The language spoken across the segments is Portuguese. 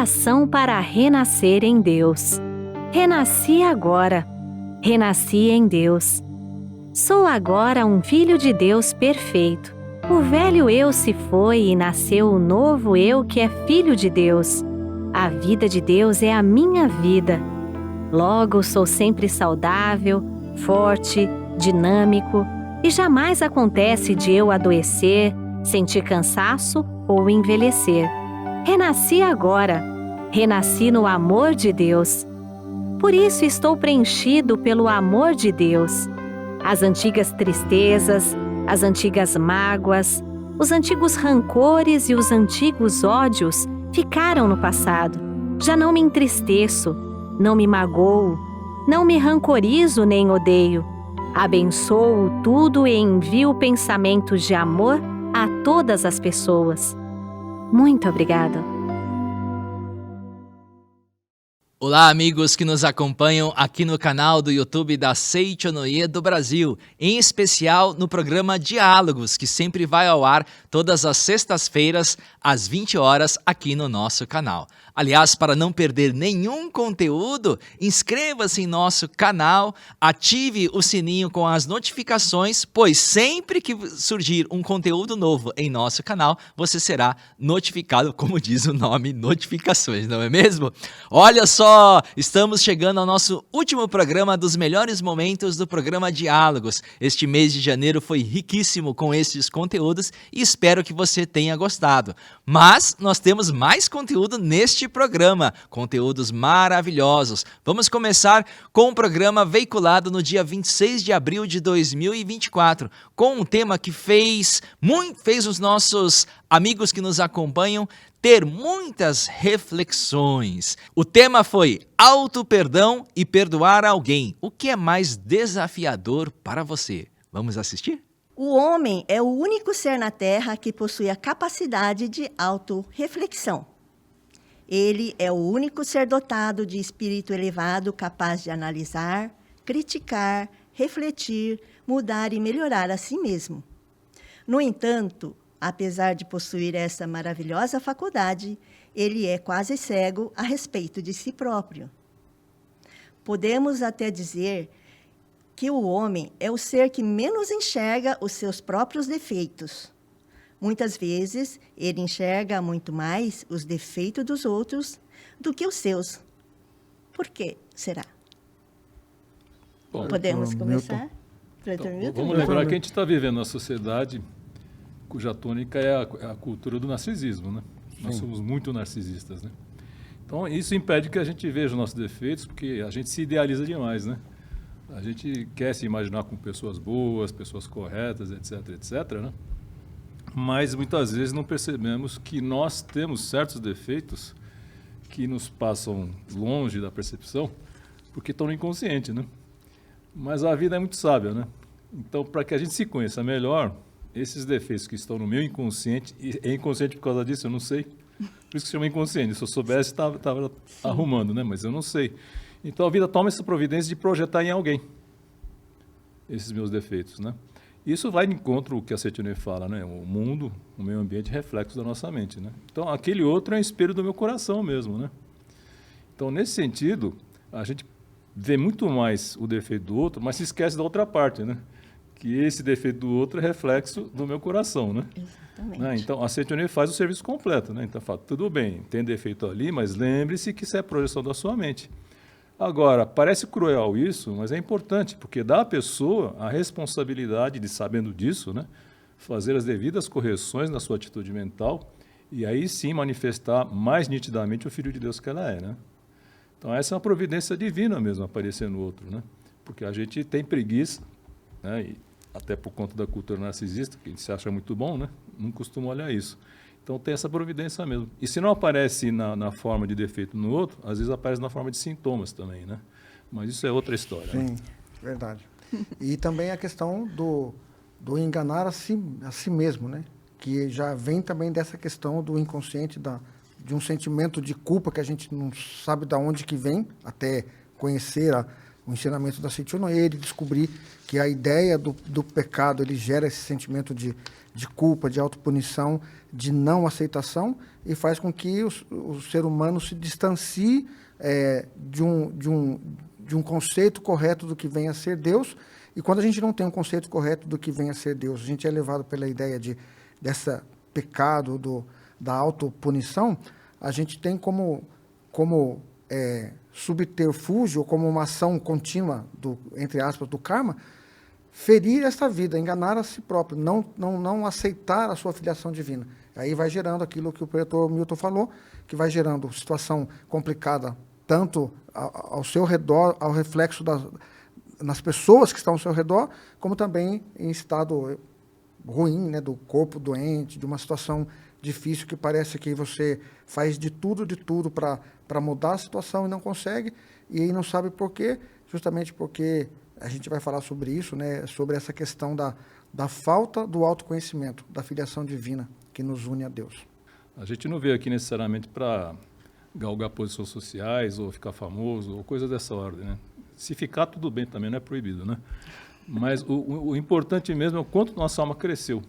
Oração para renascer em Deus. Renasci agora. Renasci em Deus. Sou agora um filho de Deus perfeito. O velho eu se foi e nasceu o novo eu que é filho de Deus. A vida de Deus é a minha vida. Logo, sou sempre saudável, forte, dinâmico e jamais acontece de eu adoecer, sentir cansaço ou envelhecer. Renasci agora. Renasci no amor de Deus. Por isso estou preenchido pelo amor de Deus. As antigas tristezas, as antigas mágoas, os antigos rancores e os antigos ódios ficaram no passado. Já não me entristeço, não me magoo, não me rancorizo nem odeio. Abençoo tudo e envio pensamentos de amor a todas as pessoas. Muito obrigada. Olá, amigos que nos acompanham aqui no canal do YouTube da Seichonoye do Brasil, em especial no programa Diálogos, que sempre vai ao ar todas as sextas-feiras, às 20 horas, aqui no nosso canal. Aliás, para não perder nenhum conteúdo, inscreva-se em nosso canal, ative o sininho com as notificações, pois sempre que surgir um conteúdo novo em nosso canal, você será notificado, como diz o nome, notificações, não é mesmo? Olha só, estamos chegando ao nosso último programa dos melhores momentos do programa Diálogos. Este mês de janeiro foi riquíssimo com esses conteúdos e espero que você tenha gostado. Mas nós temos mais conteúdo neste programa, conteúdos maravilhosos. Vamos começar com um programa veiculado no dia 26 de abril de 2024, com um tema que fez os nossos amigos que nos acompanham ter muitas reflexões. O tema foi auto-perdão e perdoar alguém. O que é mais desafiador para você? Vamos assistir? O homem é o único ser na Terra que possui a capacidade de auto-reflexão. Ele é o único ser dotado de espírito elevado capaz de analisar, criticar, refletir, mudar e melhorar a si mesmo. No entanto, apesar de possuir essa maravilhosa faculdade, ele é quase cego a respeito de si próprio. Podemos até dizer que o homem é o ser que menos enxerga os seus próprios defeitos. Muitas vezes, ele enxerga muito mais os defeitos dos outros do que os seus. Por que será? Bom, podemos começar? Vamos lembrar que a gente está vivendo uma sociedade cuja tônica é a cultura do narcisismo, né? Nós somos muito narcisistas, né? Então, isso impede que a gente veja os nossos defeitos, porque a gente se idealiza demais, né? A gente quer se imaginar com pessoas boas, pessoas corretas, etc, etc, né? Mas muitas vezes não percebemos que nós temos certos defeitos que nos passam longe da percepção, porque estão no inconsciente, né? Mas a vida é muito sábia, né? Então, para que a gente se conheça melhor, esses defeitos que estão no meu inconsciente, e é inconsciente por causa disso, eu não sei, por isso que se chama inconsciente. Se eu soubesse, estava arrumando, né? Mas eu não sei. Então, a vida toma essa providência de projetar em alguém esses meus defeitos, né? Isso vai de encontro ao que a Seichonoye fala, né? O mundo, o meio ambiente, é reflexo da nossa mente, né? Então, aquele outro é um espelho do meu coração mesmo, né? Então, nesse sentido, a gente vê muito mais o defeito do outro, mas se esquece da outra parte, né? Que esse defeito do outro é reflexo do meu coração, né? Exatamente. Né? Então, a Seichonoye faz o serviço completo, né? Então, fala, tudo bem, tem defeito ali, mas lembre-se que isso é projeção da sua mente. Agora, parece cruel isso, mas é importante, porque dá à pessoa a responsabilidade de, sabendo disso, né, fazer as devidas correções na sua atitude mental e aí sim manifestar mais nitidamente o Filho de Deus que ela é, né? Então, essa é uma providência divina mesmo, aparecer no outro, né? Porque a gente tem preguiça, né, e até por conta da cultura narcisista, que a gente se acha muito bom, né? Não costuma olhar isso. Então, tem essa providência mesmo. E se não aparece na forma de defeito no outro, às vezes aparece na forma de sintomas também, né? Mas isso é outra história. Sim, né? verdade. E também a questão do enganar a si mesmo, né? Que já vem também dessa questão do inconsciente, de um sentimento de culpa que a gente não sabe de onde que vem, até conhecer o ensinamento da Seichonoye, de descobrir que a ideia do pecado, ele gera esse sentimento de culpa, de autopunição, de não aceitação, e faz com que o ser humano se distancie de um conceito correto do que vem a ser Deus. E quando a gente não tem um conceito correto do que vem a ser Deus, a gente é levado pela ideia desse pecado, da autopunição, a gente tem como subterfúgio, como uma ação contínua, entre aspas, do karma, ferir essa vida, enganar a si próprio, não aceitar a sua filiação divina. Aí vai gerando aquilo que o pretor Milton falou, que vai gerando situação complicada, tanto ao seu redor, ao reflexo nas pessoas que estão ao seu redor, como também em estado ruim, né, do corpo doente, de uma situação difícil que parece que você faz de tudo para mudar a situação e não consegue, e aí não sabe por quê, justamente porque a gente vai falar sobre isso, né, sobre essa questão da falta do autoconhecimento, da filiação divina que nos une a Deus. A gente não veio aqui necessariamente para galgar posições sociais ou ficar famoso ou coisas dessa ordem, né? Se ficar, tudo bem também, não é proibido, né? Mas o importante mesmo é o quanto nossa alma cresceu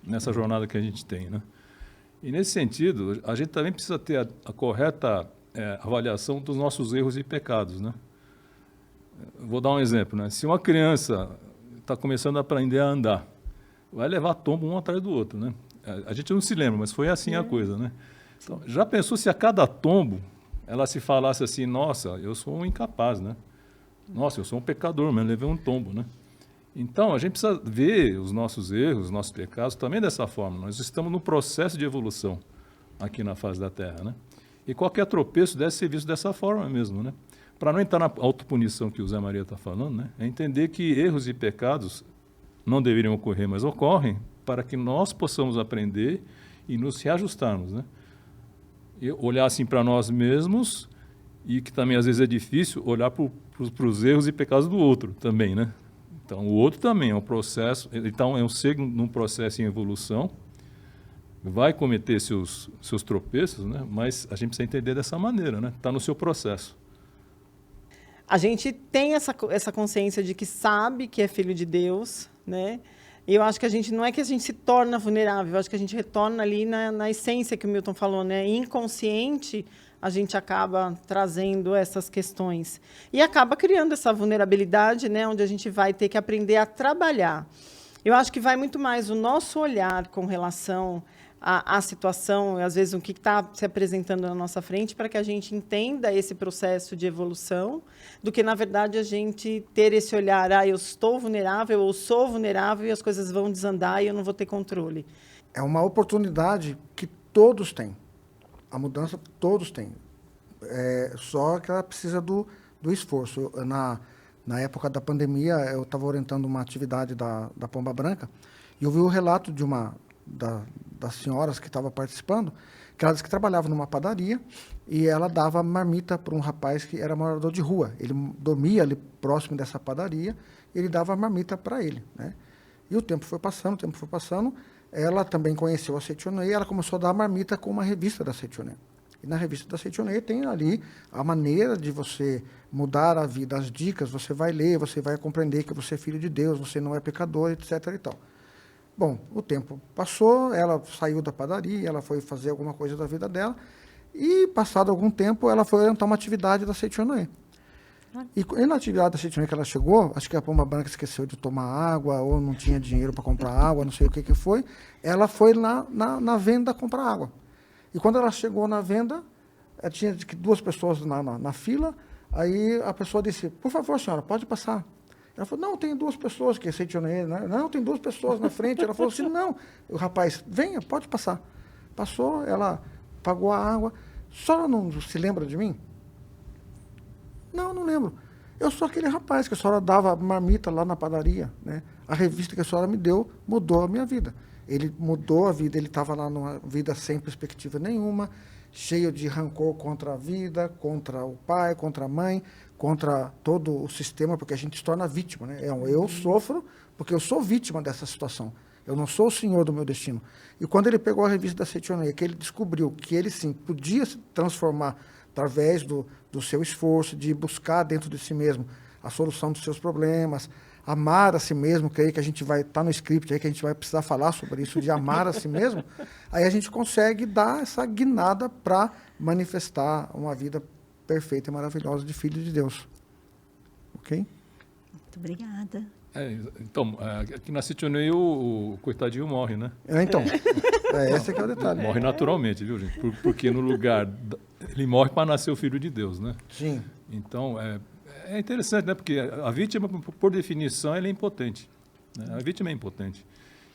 nessa jornada que a gente tem, né? E nesse sentido, a gente também precisa ter a correta avaliação dos nossos erros e pecados, né? Vou dar um exemplo, né? Se uma criança está começando a aprender a andar, vai levar tombo um atrás do outro, né? A gente não se lembra, mas foi assim a coisa, né? Então, já pensou se a cada tombo ela se falasse assim, nossa, eu sou um incapaz, né? Nossa, eu sou um pecador, mas levei um tombo, né? Então, a gente precisa ver os nossos erros, os nossos pecados também dessa forma. Nós estamos no processo de evolução aqui na face da Terra, né? E qualquer tropeço deve ser visto dessa forma mesmo, né? Para não entrar na autopunição que o Zé Maria está falando, né? É entender que erros e pecados não deveriam ocorrer, mas ocorrem para que nós possamos aprender e nos reajustarmos, né? E olhar assim para nós mesmos, e que também às vezes é difícil olhar para os erros e pecados do outro também, né? Então, o outro também é um processo, então é um ser num processo em evolução, vai cometer seus tropeços, né? Mas a gente precisa entender dessa maneira, né? Está no seu processo. A gente tem essa consciência de que sabe que é filho de Deus, né? E eu acho que a gente não é que a gente se torna vulnerável, eu acho que a gente retorna ali na essência que o Milton falou, né? Inconsciente, a gente acaba trazendo essas questões e acaba criando essa vulnerabilidade, né? Onde a gente vai ter que aprender a trabalhar. Eu acho que vai muito mais o nosso olhar com relação à situação, às vezes o que está se apresentando na nossa frente, para que a gente entenda esse processo de evolução, do que, na verdade, a gente ter esse olhar, eu estou vulnerável, ou sou vulnerável, e as coisas vão desandar e eu não vou ter controle. É uma oportunidade que todos têm. A mudança todos têm. Só que ela precisa do esforço. Na época da pandemia, eu estava orientando uma atividade da Pomba Branca, e eu vi o relato de das senhoras que estavam participando, que ela disse que trabalhava numa padaria e ela dava marmita para um rapaz que era morador de rua. Ele dormia ali próximo dessa padaria e ele dava marmita para ele, né? E o tempo foi passando, ela também conheceu a Seichonoye e ela começou a dar marmita com uma revista da Seichonoye. E na revista da Seichonoye tem ali a maneira de você mudar a vida, as dicas, você vai ler, você vai compreender que você é filho de Deus, você não é pecador, etc. e tal. Bom, o tempo passou, ela saiu da padaria, ela foi fazer alguma coisa da vida dela, e passado algum tempo ela foi orientar uma atividade da Seichonoye. E na atividade da Seichonoye que ela chegou, acho que a Pomba Branca esqueceu de tomar água, ou não tinha dinheiro para comprar água, não sei o que foi, ela foi na venda comprar água. E quando ela chegou na venda, tinha duas pessoas na fila, aí a pessoa disse, por favor, senhora, pode passar. Ela falou, não, tem duas pessoas, que é Seichonoye, né? Não, tem duas pessoas na frente. Ela falou assim, não. O rapaz, venha, pode passar. Passou, ela pagou a água. A senhora não se lembra de mim? Não, não lembro. Eu sou aquele rapaz que a senhora dava marmita lá na padaria, né? A revista que a senhora me deu mudou a minha vida. Ele mudou a vida, ele estava lá numa vida sem perspectiva nenhuma, cheio de rancor contra a vida, contra o pai, contra a mãe, contra todo o sistema, porque a gente se torna vítima, né? Eu sofro porque eu sou vítima dessa situação. Eu não sou o senhor do meu destino. E quando ele pegou a revista da Seichonoye, que ele descobriu que ele, sim, podia se transformar através do seu esforço, de buscar dentro de si mesmo a solução dos seus problemas, amar a si mesmo, que aí que a gente vai estar no script, aí que a gente vai precisar falar sobre isso, de amar a si mesmo, aí a gente consegue dar essa guinada para manifestar uma vida perfeita e maravilhosa de filho de Deus. Ok? Muito obrigada. Então, aqui na Setionoye o coitadinho morre, né? Então, esse que é o detalhe. Morre naturalmente, viu, gente? Porque no lugar... Ele morre para nascer o Filho de Deus, né? Sim. Então, é interessante, né? Porque a vítima, por definição, ela é impotente. Né? A vítima é impotente.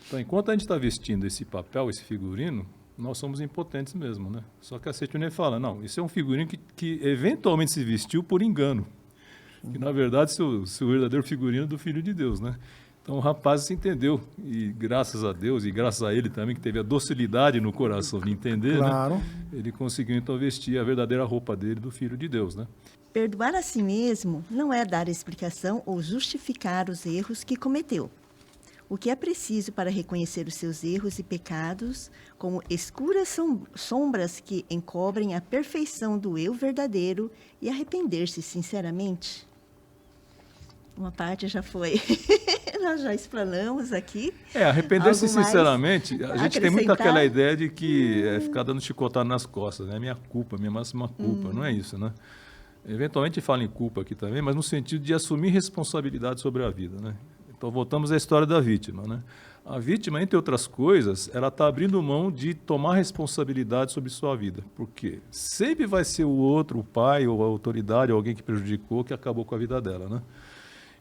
Então, enquanto a gente está vestindo esse papel, esse figurino, nós somos impotentes mesmo, né? Só que a Setionoye fala, não, isso é um figurino que eventualmente se vestiu por engano. Que, na verdade, o verdadeiro figurino do Filho de Deus, né? Então, o rapaz se entendeu, e graças a Deus, e graças a ele também, que teve a docilidade no coração de entender, Claro. né? Ele conseguiu, então, vestir a verdadeira roupa dele, do Filho de Deus, né? Perdoar a si mesmo não é dar explicação ou justificar os erros que cometeu. O que é preciso para reconhecer os seus erros e pecados como escuras sombras que encobrem a perfeição do eu verdadeiro e arrepender-se sinceramente? Uma parte já foi, nós já explanamos aqui. Arrepender-se Algo mais sinceramente, a gente tem muito acrescentar? aquela ideia de que é ficar dando chicotada nas costas, né? Minha culpa, minha máxima culpa, não é isso, né? Eventualmente fala em culpa aqui também, mas no sentido de assumir responsabilidade sobre a vida, né? Então voltamos à história da vítima, né? A vítima, entre outras coisas, ela está abrindo mão de tomar responsabilidade sobre sua vida, porque sempre vai ser o outro, o pai ou a autoridade, ou alguém que prejudicou, que acabou com a vida dela, né?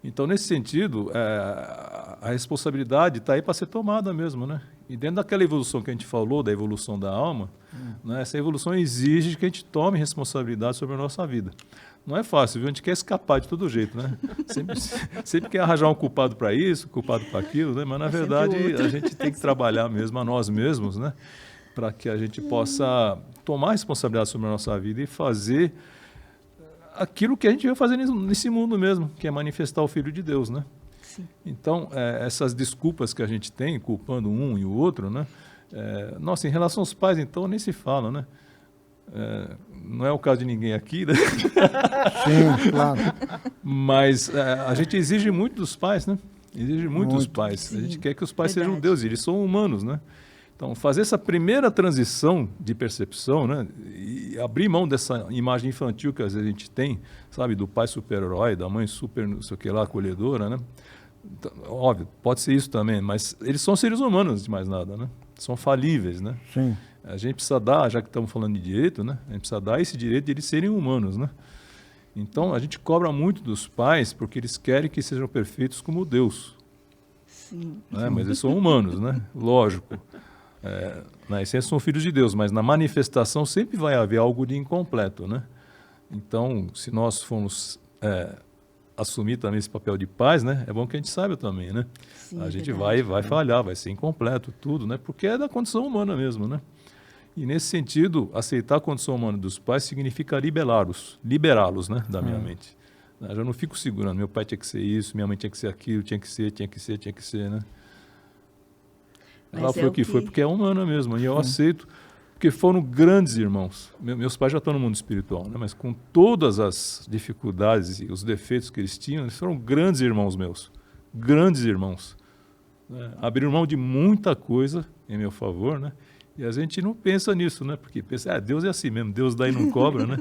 Então, nesse sentido, a responsabilidade está aí para ser tomada mesmo, né? E dentro daquela evolução que a gente falou, da evolução da alma, né, essa evolução exige que a gente tome responsabilidade sobre a nossa vida. Não é fácil, viu? A gente quer escapar de todo jeito, né? Sempre quer arranjar um culpado para isso, culpado para aquilo, né? Mas, na verdade, a gente tem que trabalhar mesmo a nós mesmos, né? Para que a gente possa tomar responsabilidade sobre a nossa vida e fazer aquilo que a gente veio fazer nesse mundo mesmo, que é manifestar o Filho de Deus, né? Sim. Então, essas desculpas que a gente tem, culpando um e o outro, né? Nossa, em relação aos pais, então, nem se fala, né? Não é o caso de ninguém aqui, né? Sim, claro. Mas a gente exige muito dos pais, né? Exige muito dos pais. Sim, a gente quer que os pais verdade. sejam deuses, eles são humanos, né? Então, fazer essa primeira transição de percepção, né, e abrir mão dessa imagem infantil que às vezes a gente tem, sabe, do pai super-herói, da mãe super, não sei o que lá, acolhedora, né? Então, óbvio, pode ser isso também, mas eles são seres humanos, de mais nada, né? São falíveis, né? Sim. A gente precisa dar, já que estamos falando de direito, né? A gente precisa dar esse direito de eles serem humanos, né? Então, a gente cobra muito dos pais porque eles querem que sejam perfeitos como Deus. Sim. Né? Mas eles são humanos, né? Lógico. Na essência são filhos de Deus, mas na manifestação sempre vai haver algo de incompleto, né? Então, se nós formos assumir também esse papel de pais, né? É bom que a gente saiba também, né? Sim, A gente verdade. vai falhar, vai ser incompleto tudo, né? Porque é da condição humana mesmo, né? E nesse sentido, aceitar a condição humana dos pais significa liberá-los, né? Da minha mente. Eu já não fico segurando, meu pai tinha que ser isso, minha mãe tinha que ser aquilo, tinha que ser, né? Ela foi o que foi, porque é humana mesmo, e eu aceito, porque foram grandes irmãos. Meus pais já estão no mundo espiritual, né? Mas com todas as dificuldades e os defeitos que eles tinham, eles foram grandes irmãos meus, grandes irmãos. Né? Abriram mão de muita coisa em meu favor, né? E a gente não pensa nisso, né? Porque pensa, Deus é assim mesmo, Deus dá e não cobra, né?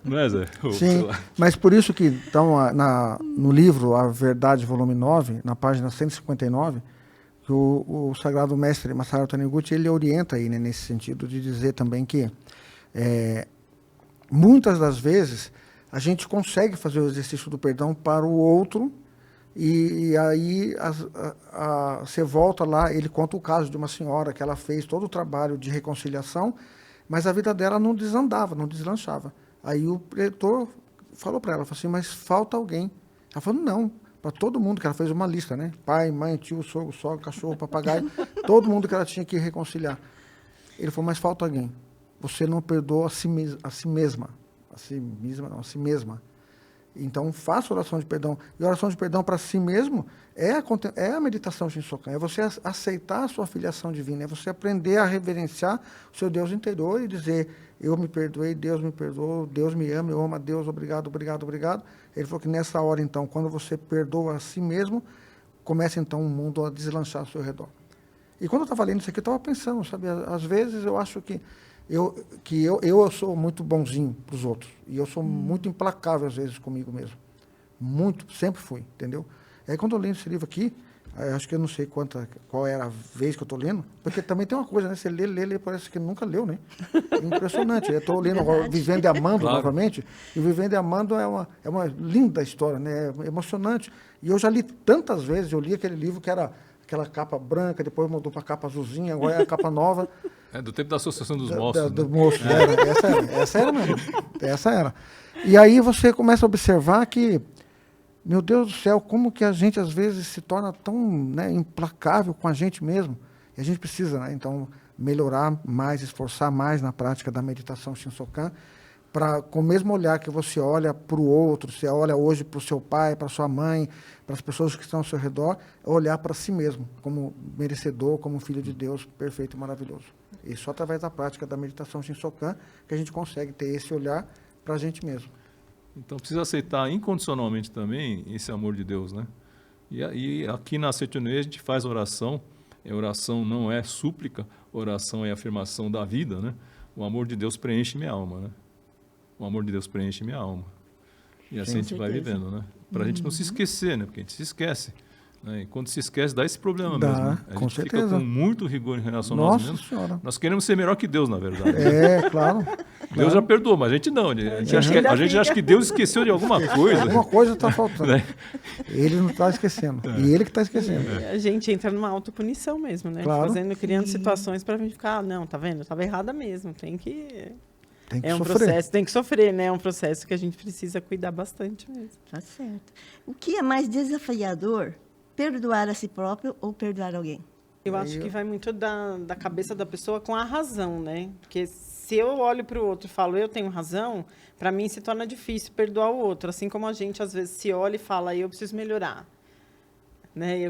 Não é, Zé? Sim, mas por isso que então, no livro A Verdade, volume 9, na página 159, que o Sagrado Mestre Masaru Taniguchi, ele orienta aí, né, nesse sentido de dizer também que muitas das vezes a gente consegue fazer o exercício do perdão para o outro e aí você volta lá, ele conta o caso de uma senhora que ela fez todo o trabalho de reconciliação, mas a vida dela não desandava, não deslanchava. Aí o pretor falou para ela, falou assim, mas falta alguém. Ela falou, não, para todo mundo, que ela fez uma lista, né? Pai, mãe, tio, sogro, sogra, cachorro, papagaio, todo mundo que ela tinha que reconciliar. Ele falou, mas falta alguém. Você não perdoa a si mesma. Então, faça oração de perdão. E oração de perdão para si mesmo é a meditação Shinsokan. É você aceitar a sua filiação divina. É você aprender a reverenciar o seu Deus interior e dizer, eu me perdoei, Deus me perdoou, Deus me ama, eu amo a Deus, obrigado, obrigado, obrigado. Ele falou que nessa hora, então, quando você perdoa a si mesmo, começa, então, o mundo a deslanchar ao seu redor. E quando eu estava lendo isso aqui, eu estava pensando, sabe? Às vezes eu acho que eu sou muito bonzinho para os outros. E eu sou muito implacável, às vezes, comigo mesmo. Muito, sempre fui, entendeu? E aí, quando eu leio esse livro aqui, acho que eu não sei qual era a vez que eu estou lendo, porque também tem uma coisa, né? Você lê, parece que nunca leu, né? É impressionante. Eu estou lendo agora Vivendo e Amando, novamente, e Vivendo e Amando é uma linda história, né? É emocionante. E eu já li tantas vezes, eu li aquele livro que era aquela capa branca, depois mudou para capa azulzinha, agora é a capa nova. É do tempo da Associação dos Moços. Do moço, essa era mesmo. Essa era. E aí você começa a observar que, meu Deus do céu, como que a gente às vezes se torna tão, né, implacável com a gente mesmo. E a gente precisa, né, então, melhorar mais, esforçar mais na prática da meditação Shinsokan, para, com o mesmo olhar que você olha para o outro, você olha hoje para o seu pai, para sua mãe, para as pessoas que estão ao seu redor, olhar para si mesmo, como merecedor, como filho de Deus, perfeito e maravilhoso. E só através da prática da meditação Shinsokan que a gente consegue ter esse olhar para a gente mesmo. Então precisa aceitar incondicionalmente também esse amor de Deus, né? E aqui na Seichonoye a gente faz oração. Oração não é súplica, oração é afirmação da vida, né? O amor de Deus preenche minha alma, né? O amor de Deus preenche minha alma. E assim a gente vai vivendo, né? Para a gente não se esquecer, né? Porque a gente se esquece. Né? E quando se esquece, dá esse problema mesmo. Né? A gente fica com muito rigor em relação a nós mesmos. Senhora. Nós queremos ser melhor que Deus, na verdade. Né? Claro. Deus já perdoou, mas a gente não. A gente acha que Deus esqueceu de alguma coisa. Alguma coisa está faltando. Né? Ele não está esquecendo. E ele que está esquecendo. A gente entra numa autopunição mesmo, né? Claro. Criando situações para a gente ficar, não, tá vendo? Eu estava errada mesmo, tem que sofrer. Processo, tem que sofrer, né? É um processo que a gente precisa cuidar bastante mesmo. Tá certo. O que é mais desafiador, perdoar a si próprio ou perdoar alguém? Eu acho que vai muito da cabeça da pessoa com a razão, né? Porque se eu olho para o outro e falo, eu tenho razão, para mim se torna difícil perdoar o outro. Assim como a gente, às vezes, se olha e fala, eu preciso melhorar. Né?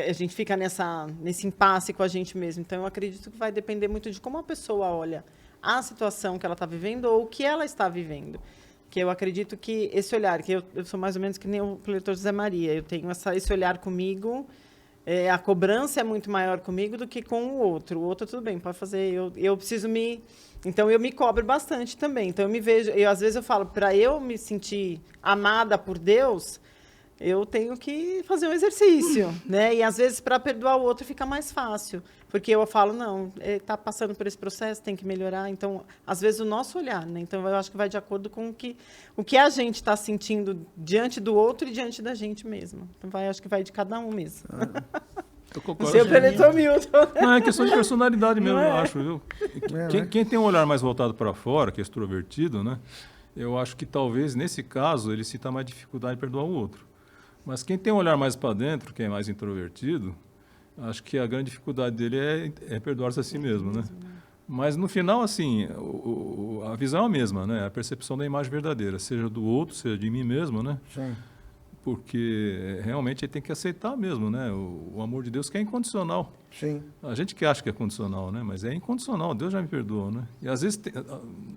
A gente fica nesse impasse com a gente mesmo. Então, eu acredito que vai depender muito de como a pessoa olha a situação que ela está vivendo ou o que ela está vivendo. Que eu acredito que esse olhar, que eu sou mais ou menos que nem o preletor José Maria, eu tenho esse olhar comigo, a cobrança é muito maior comigo do que com o outro. O outro, tudo bem, pode fazer, eu preciso me... Então, eu me cobro bastante também. Então, eu me vejo... às vezes, eu falo, para eu me sentir amada por Deus, eu tenho que fazer um exercício, né? E, às vezes, para perdoar o outro, fica mais fácil. Porque eu falo, não, ele está passando por esse processo, tem que melhorar. Então, às vezes, o nosso olhar, né? Então, eu acho que vai de acordo com o que a gente está sentindo diante do outro e diante da gente mesmo. Então, acho que vai de cada um mesmo. Eu concordo. Seu preletor Milton. Não, é questão de personalidade mesmo, eu acho. Viu? Quem tem um olhar mais voltado para fora, que é extrovertido, né? Eu acho que talvez, nesse caso, ele sinta mais dificuldade de perdoar o outro. Mas quem tem um olhar mais para dentro, quem é mais introvertido, acho que a grande dificuldade dele é perdoar-se a si mesmo, né? Mas no final, assim, a visão é a mesma, né? A percepção da imagem verdadeira, seja do outro, seja de mim mesmo, né? Sim. Porque realmente ele tem que aceitar mesmo, né? O amor de Deus que é incondicional. Sim. A gente que acha que é condicional, né? Mas é incondicional, Deus já me perdoou, né? E às vezes,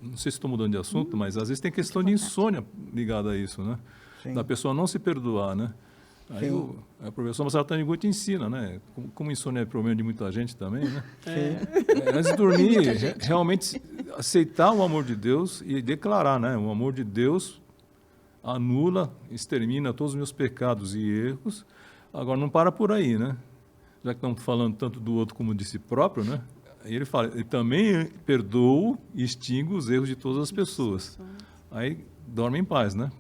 não sei se estou mudando de assunto, mas às vezes tem questão de insônia ligada a isso, né? Sim. Da pessoa não se perdoar, né? Aí o professor Masaru Taniguchi ensina, né? Como insônia é problema de muita gente também, né? Antes de dormir, realmente aceitar o amor de Deus e declarar, né? O amor de Deus anula, extermina todos os meus pecados e erros. Agora, não para por aí, né? Já que estamos falando tanto do outro como de si próprio, né? Aí ele fala, ele também perdoa e extingue os erros de todas as pessoas. Aí dorme em paz, né?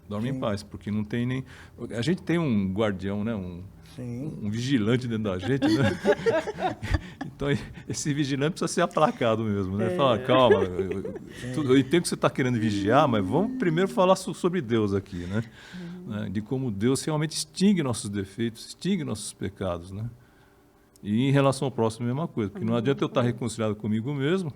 Dorme em paz, porque não tem nem... A gente tem um guardião, né? Um vigilante dentro da gente, né? Então, esse vigilante precisa ser aplacado mesmo, né? Fala, calma, eu entendo que você está querendo vigiar, mas vamos primeiro falar sobre Deus aqui, né? De como Deus realmente extingue nossos defeitos, extingue nossos pecados, né? E em relação ao próximo, a mesma coisa, porque não adianta eu estar reconciliado comigo mesmo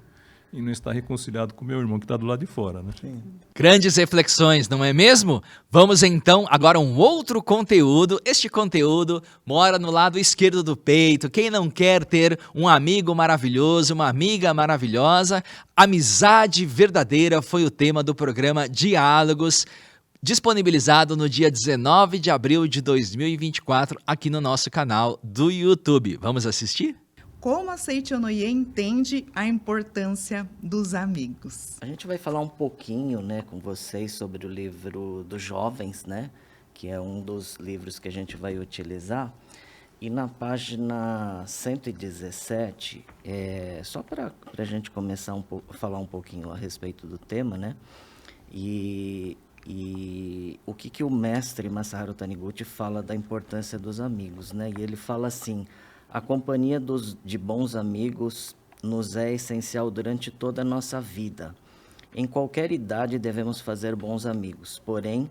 e não estar reconciliado com o meu irmão que está do lado de fora, né? Sim. Grandes reflexões, não é mesmo? Vamos então agora a um outro conteúdo. Este conteúdo mora no lado esquerdo do peito. Quem não quer ter um amigo maravilhoso, uma amiga maravilhosa? Amizade verdadeira foi o tema do programa Diálogos, disponibilizado no dia 19 de abril de 2024 aqui no nosso canal do YouTube. Vamos assistir? Como a Seichonoye entende a importância dos amigos? A gente vai falar um pouquinho, né, com vocês sobre o livro dos jovens, né, que é um dos livros que a gente vai utilizar. E na página 117, só para a gente começar a falar um pouquinho a respeito do tema, né, e o que o mestre Masaharu Taniguchi fala da importância dos amigos, né, e ele fala assim: a companhia de bons amigos nos é essencial durante toda a nossa vida. Em qualquer idade devemos fazer bons amigos, porém,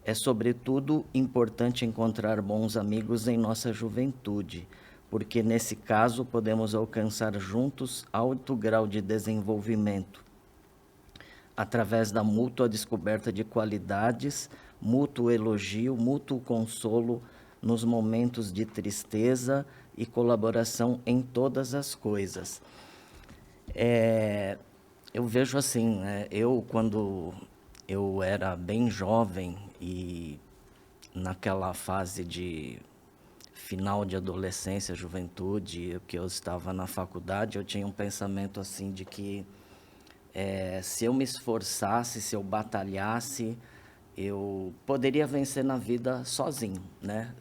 é sobretudo importante encontrar bons amigos em nossa juventude, porque nesse caso podemos alcançar juntos alto grau de desenvolvimento, através da mútua descoberta de qualidades, mútuo elogio, mútuo consolo nos momentos de tristeza e colaboração em todas as coisas. Eu vejo assim, quando eu era bem jovem e naquela fase de final de adolescência, juventude, que eu estava na faculdade, eu tinha um pensamento assim de que se eu me esforçasse, se eu batalhasse, eu poderia vencer na vida sozinho, né?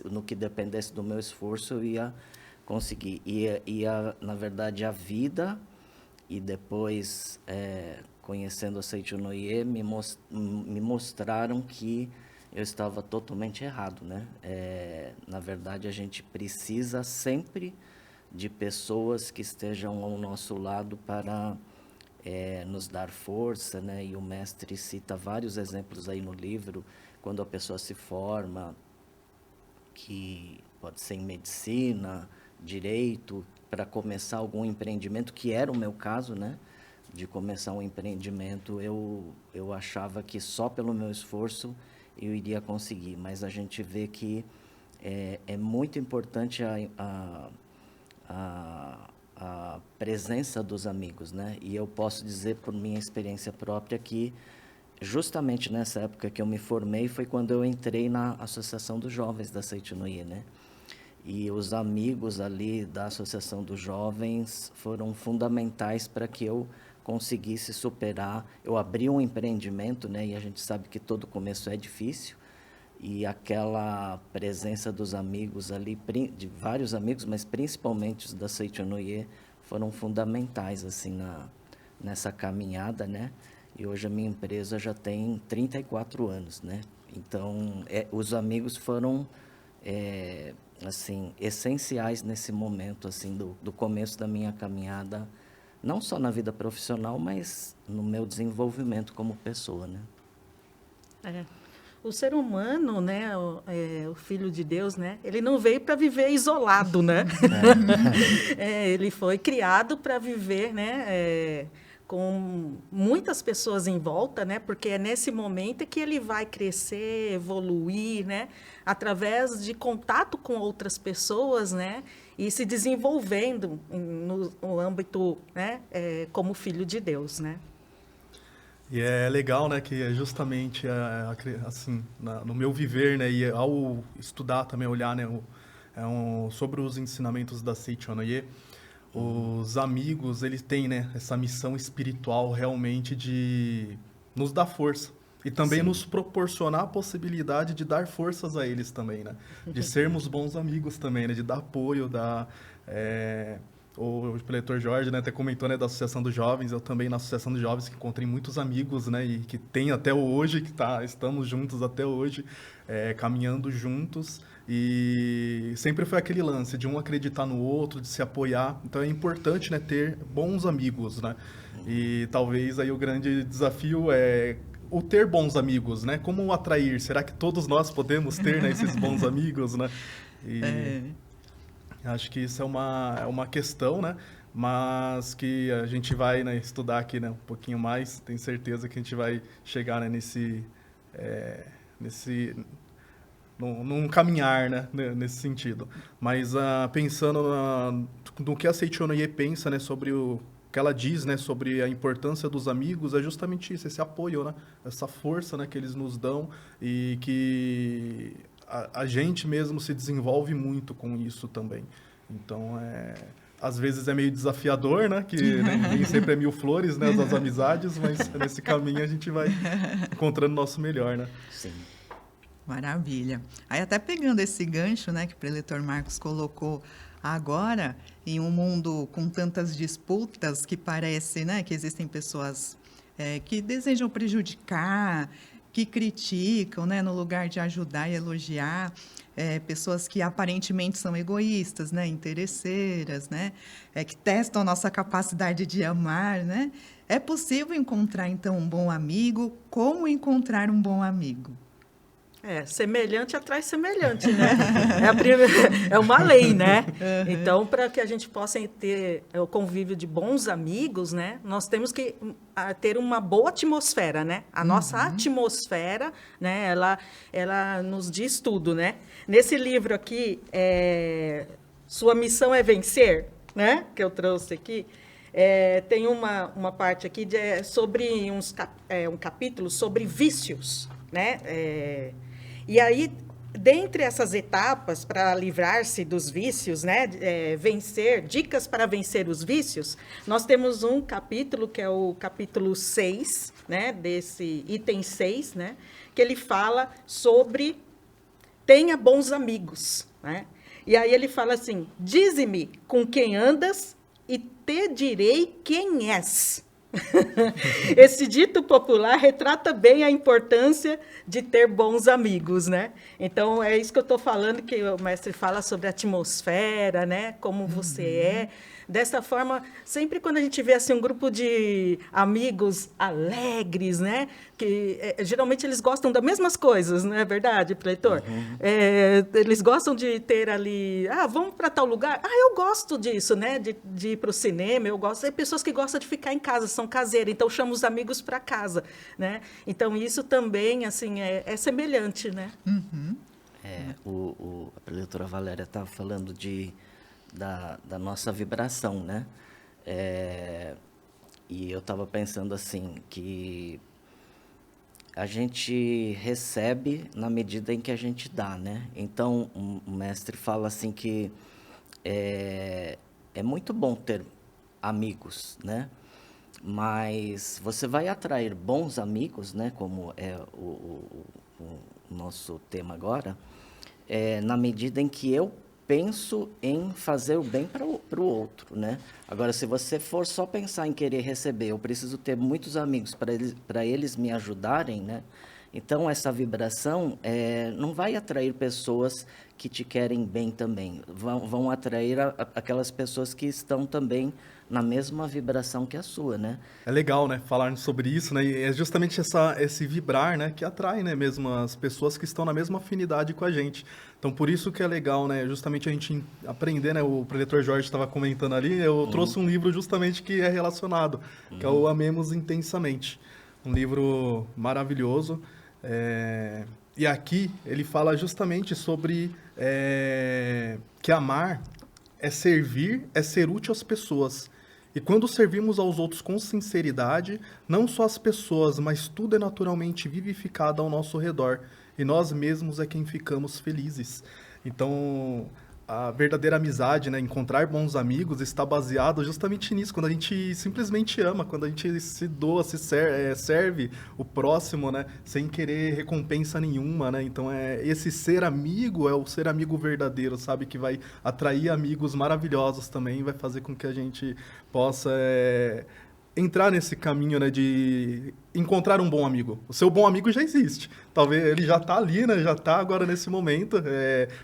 No que dependesse do meu esforço, eu ia conseguir. Na verdade, a vida e depois, conhecendo a Seichonoye, me mostraram que eu estava totalmente errado, né? Na verdade, a gente precisa sempre de pessoas que estejam ao nosso lado para nos dar força, né? E o mestre cita vários exemplos aí no livro, quando a pessoa se forma, que pode ser em medicina, direito, para começar algum empreendimento, que era o meu caso, né? De começar um empreendimento, eu achava que só pelo meu esforço eu iria conseguir, mas a gente vê que é muito importante a presença dos amigos, né? E eu posso dizer por minha experiência própria que justamente nessa época que eu me formei foi quando eu entrei na Associação dos Jovens da Seichonoye, né? E os amigos ali da Associação dos Jovens foram fundamentais para que eu conseguisse superar. Eu abri um empreendimento, né? E a gente sabe que todo começo é difícil. E aquela presença dos amigos ali, de vários amigos, mas principalmente os da Seichonoye, foram fundamentais assim nessa caminhada, né? E hoje a minha empresa já tem 34 anos, né? Então, os amigos foram assim essenciais nesse momento assim do começo da minha caminhada, não só na vida profissional, mas no meu desenvolvimento como pessoa, né? O ser humano, né, o Filho de Deus, né, ele não veio para viver isolado, né? Ele foi criado para viver, né, com muitas pessoas em volta, né? Porque é nesse momento que ele vai crescer, evoluir, né? Através de contato com outras pessoas, né? E se desenvolvendo no âmbito, né, como Filho de Deus, né? E é legal, né, que é justamente assim, no meu viver, né, e ao estudar também, olhar, né, sobre os ensinamentos da Seichonoye, os amigos, eles têm, né, essa missão espiritual realmente de nos dar força. E também Sim. nos proporcionar a possibilidade de dar forças a eles também, né? De sermos bons amigos também, né? De dar apoio, o preletor Jorge, né, até comentou, né, da Associação dos Jovens. Eu também na Associação dos Jovens que encontrei muitos amigos, né, e que tem até hoje, estamos juntos até hoje, caminhando juntos. E sempre foi aquele lance de um acreditar no outro, de se apoiar. Então é importante, né, ter bons amigos, né? E talvez aí o grande desafio é o ter bons amigos, né? Como atrair? Será que todos nós podemos ter, né, esses bons amigos, né? E acho que isso é uma questão, né? mas que a gente vai, né, estudar aqui, né, um pouquinho mais. Tenho certeza que a gente vai chegar, né, num caminhar, né, nesse sentido. Mas pensando no que a Seichonoye pensa, né, sobre o que ela diz, né, sobre a importância dos amigos, é justamente isso, esse apoio, né, essa força, né, que eles nos dão e que a gente mesmo se desenvolve muito com isso também. Então, às vezes é meio desafiador, né, que nem sempre é mil flores, né, as amizades, mas nesse caminho a gente vai encontrando o nosso melhor, né? Sim. Maravilha. Aí até pegando esse gancho, né, que o preletor Marcos colocou agora, em um mundo com tantas disputas, que parece, né, que existem pessoas que desejam prejudicar, que criticam, né, no lugar de ajudar e elogiar, pessoas que aparentemente são egoístas, né, interesseiras, né, que testam a nossa capacidade de amar, né? É possível encontrar, então, um bom amigo? Como encontrar um bom amigo? Semelhante atrai semelhante, né? É uma lei, né? Então, para que a gente possa ter o convívio de bons amigos, né, nós temos que ter uma boa atmosfera, né? A nossa atmosfera, né, ela nos diz tudo, né? Nesse livro aqui, Sua Missão é Vencer, né, que eu trouxe aqui, tem uma parte aqui sobre um capítulo sobre vícios, né? E aí, dentre essas etapas para livrar-se dos vícios, né, dicas para vencer os vícios, nós temos um capítulo, que é o capítulo 6, né, desse item 6, né, que ele fala sobre tenha bons amigos, né? E aí ele fala assim, dize-me com quem andas e te direi quem és. Esse dito popular retrata bem a importância de ter bons amigos, né? Então, é isso que eu estou falando, que o mestre fala sobre a atmosfera, né? Como você é. Dessa forma, sempre quando a gente vê assim, um grupo de amigos alegres, né? Que geralmente eles gostam das mesmas coisas, não é verdade, Pleitor? Eles gostam de ter ali, vamos para tal lugar? Eu gosto disso, né? De ir para o cinema, eu gosto. Tem pessoas que gostam de ficar em casa, são caseiras, então chamam os amigos para casa, né? Então, isso também, assim, é semelhante, né? A Pleitora Valéria estava falando da nossa vibração, né? E eu estava pensando assim, que a gente recebe na medida em que a gente dá, né? Então, o mestre fala assim que é muito bom ter amigos, né? Mas você vai atrair bons amigos, né? Como é o nosso tema agora, na medida em que eu penso em fazer o bem para o outro, né? Agora, se você for só pensar em querer receber, eu preciso ter muitos amigos para eles me ajudarem, né? Então, essa vibração não vai atrair pessoas que te querem bem também. Vão atrair aquelas pessoas que estão também na mesma vibração que a sua, né? É legal, né, falar sobre isso, né? E é justamente esse vibrar, né, que atrai, né, mesmo as pessoas que estão na mesma afinidade com a gente. Então, por isso que é legal, né, justamente a gente aprender, né, o preletor Jorge estava comentando ali, eu trouxe um livro justamente que é relacionado, que é o Amemos Intensamente. Um livro maravilhoso. E aqui ele fala justamente sobre que amar é servir, é ser útil às pessoas. E quando servimos aos outros com sinceridade, não só as pessoas, mas tudo é naturalmente vivificado ao nosso redor. E nós mesmos é quem ficamos felizes. Então, a verdadeira amizade, né, encontrar bons amigos, está baseado justamente nisso, quando a gente simplesmente ama, quando a gente se doa, serve o próximo, né, sem querer recompensa nenhuma, né? Então, esse ser amigo é o ser amigo verdadeiro, sabe? Que vai atrair amigos maravilhosos também, vai fazer com que a gente possa entrar nesse caminho, né, de encontrar um bom amigo. O seu bom amigo já existe. Talvez ele já está ali, né, já está agora nesse momento.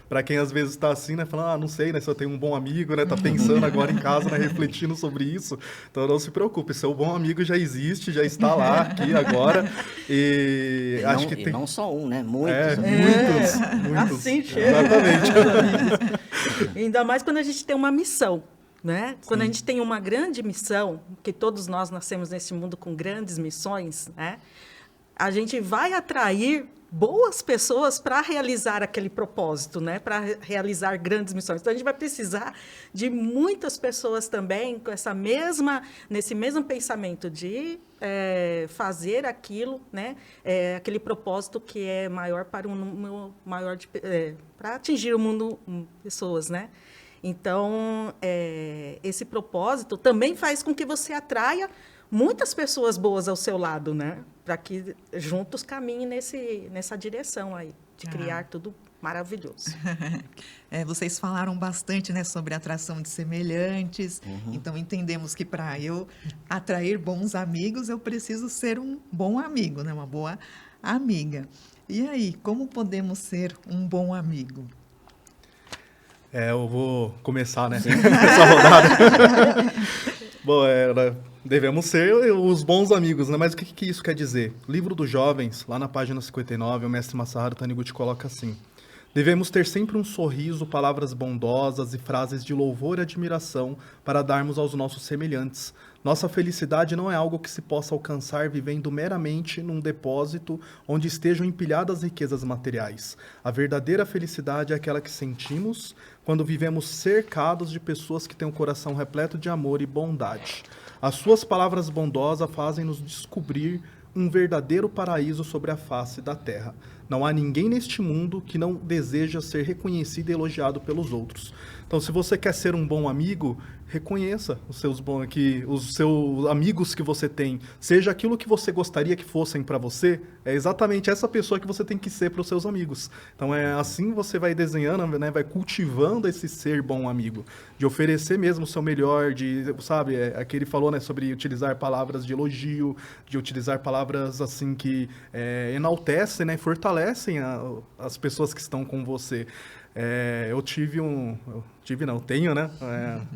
Para quem às vezes está assim, né, falando, não sei, né, se eu tenho um bom amigo, né, tá pensando agora em casa, né, refletindo sobre isso. Então não se preocupe, seu bom amigo já existe, já está lá, aqui, agora. E acho que tem... não só um, né, muitos. Muitos. Assim chega. Exatamente. Ainda mais quando a gente tem uma missão, né? Quando a gente tem uma grande missão, que todos nós nascemos nesse mundo com grandes missões, né? A gente vai atrair boas pessoas para realizar aquele propósito, né? Para realizar grandes missões. Então, a gente vai precisar de muitas pessoas também com nesse mesmo pensamento de fazer aquilo, né? Aquele propósito que é maior para para atingir o mundo, pessoas, né? Então, esse propósito também faz com que você atraia muitas pessoas boas ao seu lado, né? Para que juntos caminhem nessa direção aí, de criar tudo maravilhoso. Vocês falaram bastante, né, sobre atração de semelhantes. Então, entendemos que para eu atrair bons amigos, eu preciso ser um bom amigo, né? Uma boa amiga. E aí, como podemos ser um bom amigo? Eu vou começar, né? Essa rodada. Bom, devemos ser os bons amigos, né? Mas o que isso quer dizer? O livro dos jovens, lá na página 59, o mestre Masaharu Taniguchi coloca assim: devemos ter sempre um sorriso, palavras bondosas e frases de louvor e admiração para darmos aos nossos semelhantes. Nossa felicidade não é algo que se possa alcançar vivendo meramente num depósito onde estejam empilhadas riquezas materiais. A verdadeira felicidade é aquela que sentimos quando vivemos cercados de pessoas que têm um coração repleto de amor e bondade. As suas palavras bondosas fazem-nos descobrir um verdadeiro paraíso sobre a face da terra. Não há ninguém neste mundo que não deseja ser reconhecido e elogiado pelos outros. Então, se você quer ser um bom amigo, reconheça os seus amigos que você tem. Seja aquilo que você gostaria que fossem para você, é exatamente essa pessoa que você tem que ser para os seus amigos. Então, assim você vai desenhando, né, vai cultivando esse ser bom amigo, de oferecer mesmo o seu melhor, aqui ele falou, né, sobre utilizar palavras de elogio, de utilizar palavras assim que enaltecem, né, fortalecem as pessoas que estão com você. Eu tenho, né,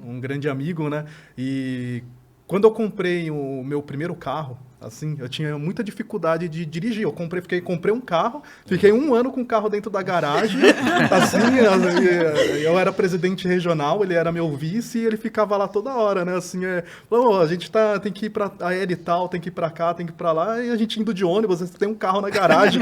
um grande amigo, né, e quando eu comprei o meu primeiro carro, assim, eu tinha muita dificuldade de dirigir. Eu comprei um carro, fiquei 1 ano com o carro dentro da garagem, assim, eu era presidente regional, ele era meu vice e ele ficava lá toda hora, né, assim, a gente tem que ir pra AL e tal, tem que ir pra cá, tem que ir pra lá, e a gente indo de ônibus, você tem um carro na garagem.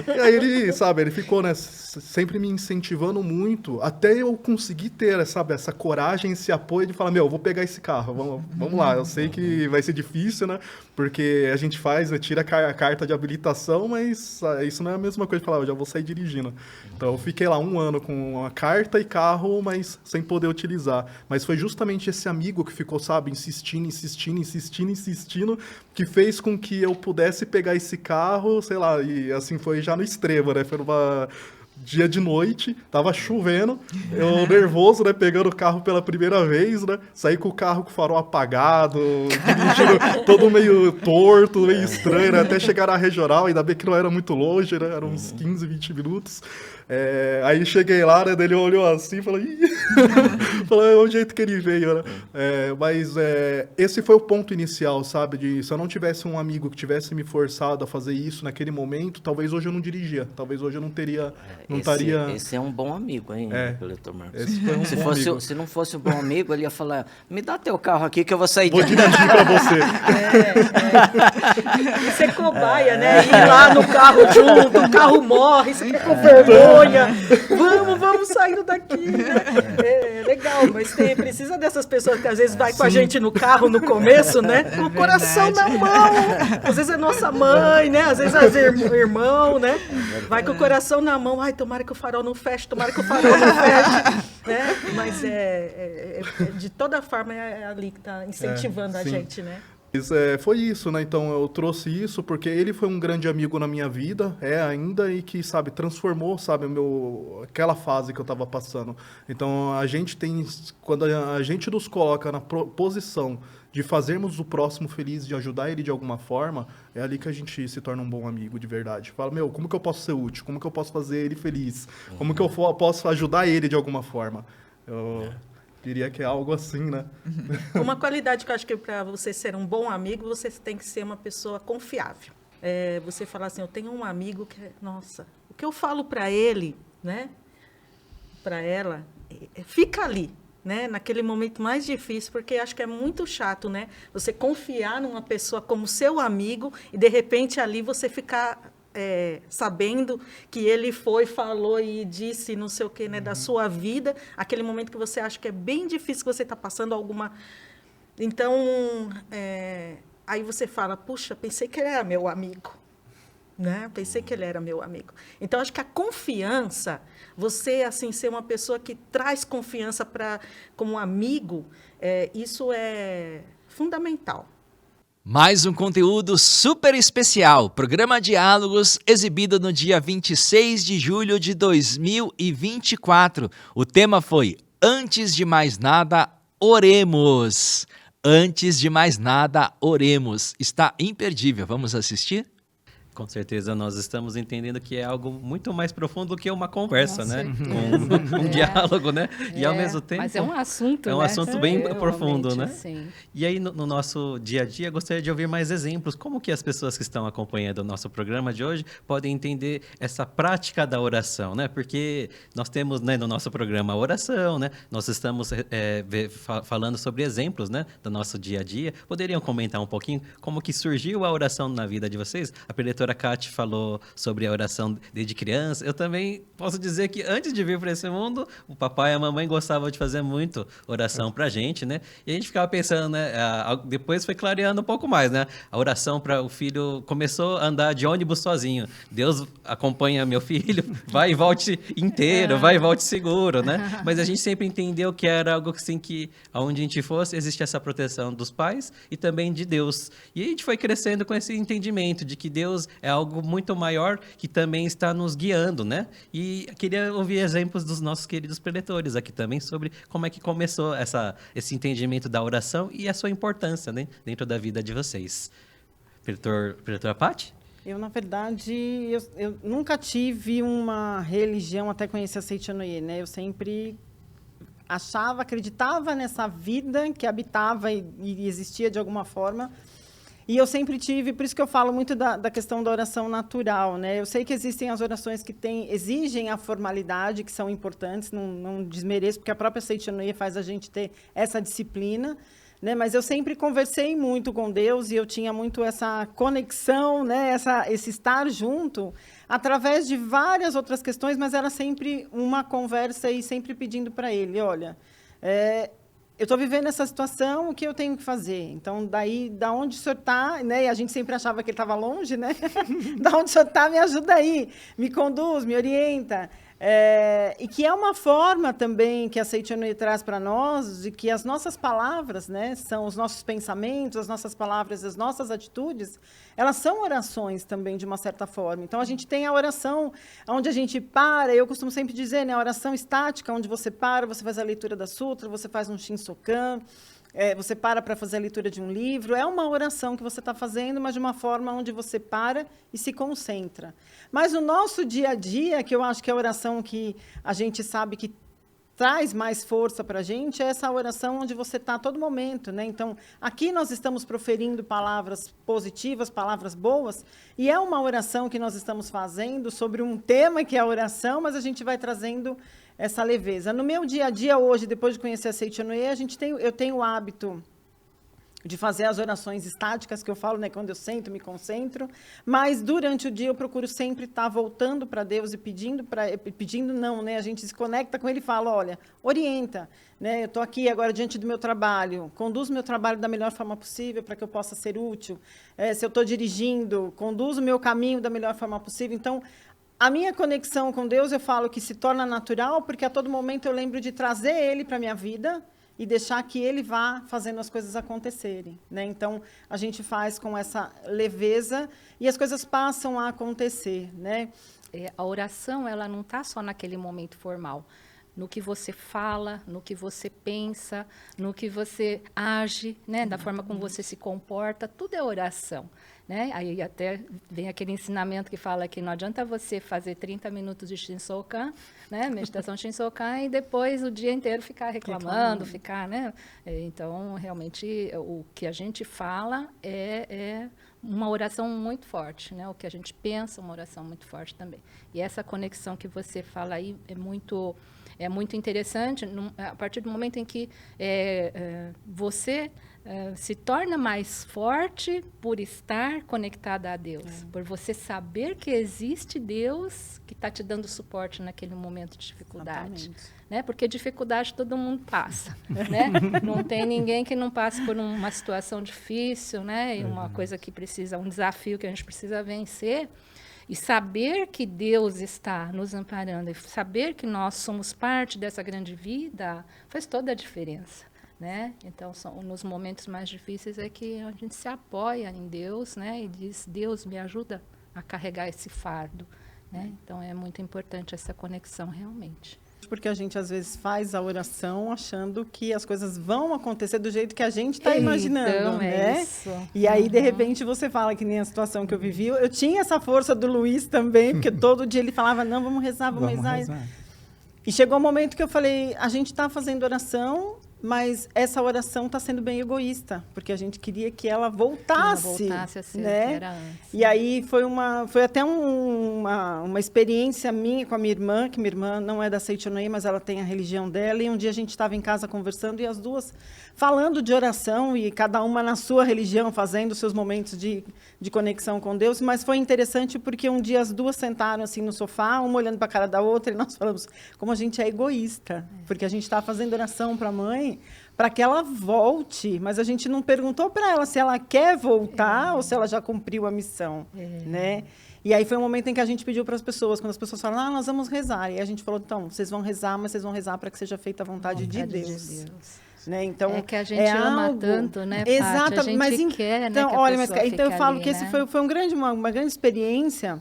E aí ele ficou, né, sempre me incentivando muito, até eu conseguir ter, essa coragem, esse apoio de falar, eu vou pegar esse carro, vamos lá, eu sei que vai ser difícil, né, porque a gente tira a carta de habilitação, mas isso não é a mesma coisa de falar, eu já vou sair dirigindo. Então eu fiquei lá 1 ano com a carta e carro, mas sem poder utilizar. Mas foi justamente esse amigo que ficou, insistindo, que fez com que eu pudesse pegar esse carro, sei lá, e assim foi já no extremo, né? Foi numa dia de noite, tava chovendo, eu nervoso, né, pegando o carro pela primeira vez, né, saí com o carro com o farol apagado, dirigindo todo meio torto, meio estranho, né, até chegar na regional, ainda bem que não era muito longe, né, eram uns 15, 20 minutos. Aí cheguei lá, né, ele olhou assim e falou, é o jeito que ele veio, né? Mas esse foi o ponto inicial, sabe? Se eu não tivesse um amigo que tivesse me forçado a fazer isso naquele momento, talvez hoje eu não dirigia, talvez hoje eu não teria... Esse é um bom amigo, hein, Diretor Marcos? Esse foi um bom amigo. Se não fosse um bom amigo, ele ia falar, me dá teu carro aqui que eu vou sair Vou dirigir pra você. Ser cobaia, né? Ir lá no carro junto, o carro morre, você fica com vergonha. Vamos saindo daqui. Né? Legal, mas precisa dessas pessoas que às vezes vai com a gente no carro no começo, né? Com o coração na mão. Às vezes é nossa mãe, né? Às vezes é irmão, né? Vai com o coração na mão. Ai, tomara que o farol não feche, tomara que o farol não feche. Né? Mas de toda forma é ali que está incentivando a gente, né? Foi isso, né? Então eu trouxe isso porque ele foi um grande amigo na minha vida, ainda, e que, transformou, aquela fase que eu estava passando. Então quando a gente nos coloca na posição de fazermos o próximo feliz, de ajudar ele de alguma forma, é ali que a gente se torna um bom amigo de verdade. Fala, como que eu posso ser útil? Como que eu posso fazer ele feliz? Como que eu posso ajudar ele de alguma forma? Diria que é algo assim, né? Uma qualidade que eu acho que para você ser um bom amigo, você tem que ser uma pessoa confiável. Você falar assim, eu tenho um amigo que, nossa, o que eu falo para ele, né? Para ela, fica ali. né? Naquele momento mais difícil, porque acho que é muito chato, né? Você confiar numa pessoa como seu amigo e, de repente, ali você ficar sabendo que ele falou e disse não sei o quê, né? Da sua vida, aquele momento que você acha que é bem difícil, que você está passando alguma... Então, aí você fala, puxa, pensei que ele era meu amigo. Né? Pensei que ele era meu amigo. Então, acho que a confiança, você assim ser uma pessoa que traz confiança como amigo, isso é fundamental. Mais um conteúdo super especial, programa Diálogos, exibido no dia 26 de julho de 2024. O tema foi Antes de mais nada, oremos. Antes de mais nada, oremos. Está imperdível. Vamos assistir? Com certeza nós estamos entendendo que é algo muito mais profundo do que uma conversa, né? Um diálogo, né? E ao mesmo tempo... Mas é um assunto, é um assunto bem profundo, né? Sim. E aí, no nosso dia a dia, gostaria de ouvir mais exemplos. Como que as pessoas que estão acompanhando o nosso programa de hoje podem entender essa prática da oração, né? Porque nós temos, né, no nosso programa a oração, né? Nós estamos falando sobre exemplos, né, do nosso dia a dia. Poderiam comentar um pouquinho como que surgiu a oração na vida de vocês? A preletora Kati falou sobre a oração desde criança. Eu também posso dizer que antes de vir para esse mundo, o papai e a mamãe gostavam de fazer muito oração para a gente, né? E a gente ficava pensando, né? Depois foi clareando um pouco mais, né? A oração para o filho começou a andar de ônibus sozinho. Deus acompanha meu filho, vai e volte inteiro, vai e volte seguro, né? Mas a gente sempre entendeu que era algo assim que, aonde a gente fosse, existe essa proteção dos pais e também de Deus. E a gente foi crescendo com esse entendimento de que Deus é algo muito maior que também está nos guiando, né? E queria ouvir exemplos dos nossos queridos preletores aqui também sobre como é que começou esse entendimento da oração e a sua importância, né, dentro da vida de vocês. Preletora Pati? Eu, na verdade, eu nunca tive uma religião até conhecer a Seichonoye, né? Eu sempre acreditava nessa vida que habitava e existia de alguma forma. E eu sempre tive, por isso que eu falo muito da questão da oração natural, né? Eu sei que existem as orações que exigem a formalidade, que são importantes, não desmereço, porque a própria Seichonoye faz a gente ter essa disciplina, né? Mas eu sempre conversei muito com Deus e eu tinha muito essa conexão, né? Esse estar junto, através de várias outras questões, mas era sempre uma conversa e sempre pedindo para Ele, olha... eu estou vivendo essa situação, o que eu tenho que fazer? Então, daí, da onde o senhor está, né? E a gente sempre achava que ele estava longe, né? Da onde o senhor está, me ajuda aí, me conduz, me orienta. E que é uma forma também que a Seichonoye traz para nós, de que as nossas palavras, né, são os nossos pensamentos, as nossas palavras, as nossas atitudes, elas são orações também, de uma certa forma. Então, a gente tem a oração onde a gente para, eu costumo sempre dizer, né, a oração estática, onde você para, você faz a leitura da sutra, você faz um Shinsokan, você para fazer a leitura de um livro, é uma oração que você está fazendo, mas de uma forma onde você para e se concentra. Mas o nosso dia a dia, que eu acho que é a oração que a gente sabe que traz mais força para a gente, é essa oração onde você está a todo momento, né? Então, aqui nós estamos proferindo palavras positivas, palavras boas, e é uma oração que nós estamos fazendo sobre um tema que é a oração, mas a gente vai trazendo essa leveza. No meu dia a dia hoje, depois de conhecer a Seichonoye, eu tenho o hábito de fazer as orações estáticas, que eu falo, né, quando eu sento, me concentro, mas durante o dia eu procuro sempre estar voltando para Deus e pedindo não, né, a gente se conecta com Ele e fala, olha, orienta, né, eu estou aqui agora diante do meu trabalho, conduz o meu trabalho da melhor forma possível para que eu possa ser útil, se eu estou dirigindo, conduz o meu caminho da melhor forma possível. Então, a minha conexão com Deus, eu falo que se torna natural, porque a todo momento eu lembro de trazer Ele para a minha vida e deixar que Ele vá fazendo as coisas acontecerem, né? Então, a gente faz com essa leveza e as coisas passam a acontecer, né? A oração, ela não está só naquele momento formal. No que você fala, no que você pensa, no que você age, né? Da forma como você se comporta, tudo é oração. Né? Aí até vem aquele ensinamento que fala que não adianta você fazer 30 minutos de Shinsokan, né? Meditação Shinsokan, e depois o dia inteiro ficar reclamando, ficar, né? Então, realmente, o que a gente fala é uma oração muito forte, né? O que a gente pensa, uma oração muito forte também. E essa conexão que você fala aí é muito é muito interessante a partir do momento em que você se torna mais forte por estar conectada a Deus, por você saber que existe Deus que está te dando suporte naquele momento de dificuldade. Né? Porque dificuldade todo mundo passa. Né? Não tem ninguém que não passe por uma situação difícil, né? E uma coisa que precisa, um desafio que a gente precisa vencer. E saber que Deus está nos amparando, e saber que nós somos parte dessa grande vida, faz toda a diferença. Né? Então, nos momentos mais difíceis é que a gente se apoia em Deus, né? E diz, Deus me ajuda a carregar esse fardo. Né? Então, é muito importante essa conexão realmente. Porque a gente, às vezes, faz a oração achando que as coisas vão acontecer do jeito que a gente está imaginando, então, né? Isso. E aí, de repente, você fala que nem a situação que eu vivi. Eu tinha essa força do Luiz também, porque todo dia ele falava, não, vamos rezar, vamos rezar. E chegou um momento que eu falei, a gente está fazendo oração, mas essa oração está sendo bem egoísta, porque a gente queria que ela voltasse, a ser né? que era antes. E aí foi até uma experiência minha com a minha irmã, que minha irmã não é da Seichonoye, mas ela tem a religião dela, e um dia a gente estava em casa conversando, e as duas falando de oração, e cada uma na sua religião, fazendo seus momentos de conexão com Deus, mas foi interessante porque um dia as duas sentaram assim no sofá, uma olhando para a cara da outra, e nós falamos como a gente é egoísta, porque a gente está fazendo oração para a mãe, para que ela volte, mas a gente não perguntou para ela se ela quer voltar ou se ela já cumpriu a missão, né? E aí foi um momento em que a gente pediu para as pessoas, quando as pessoas falaram, nós vamos rezar, e a gente falou, então, vocês vão rezar, mas vocês vão rezar para que seja feita a vontade de Deus. Né? Então, é que a gente ama algo... tanto, né, Exato, a gente mas quer, então, né, que olha, a pessoa então eu falo ali, que né? esse foi uma grande experiência,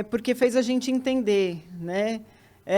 porque fez a gente entender, né?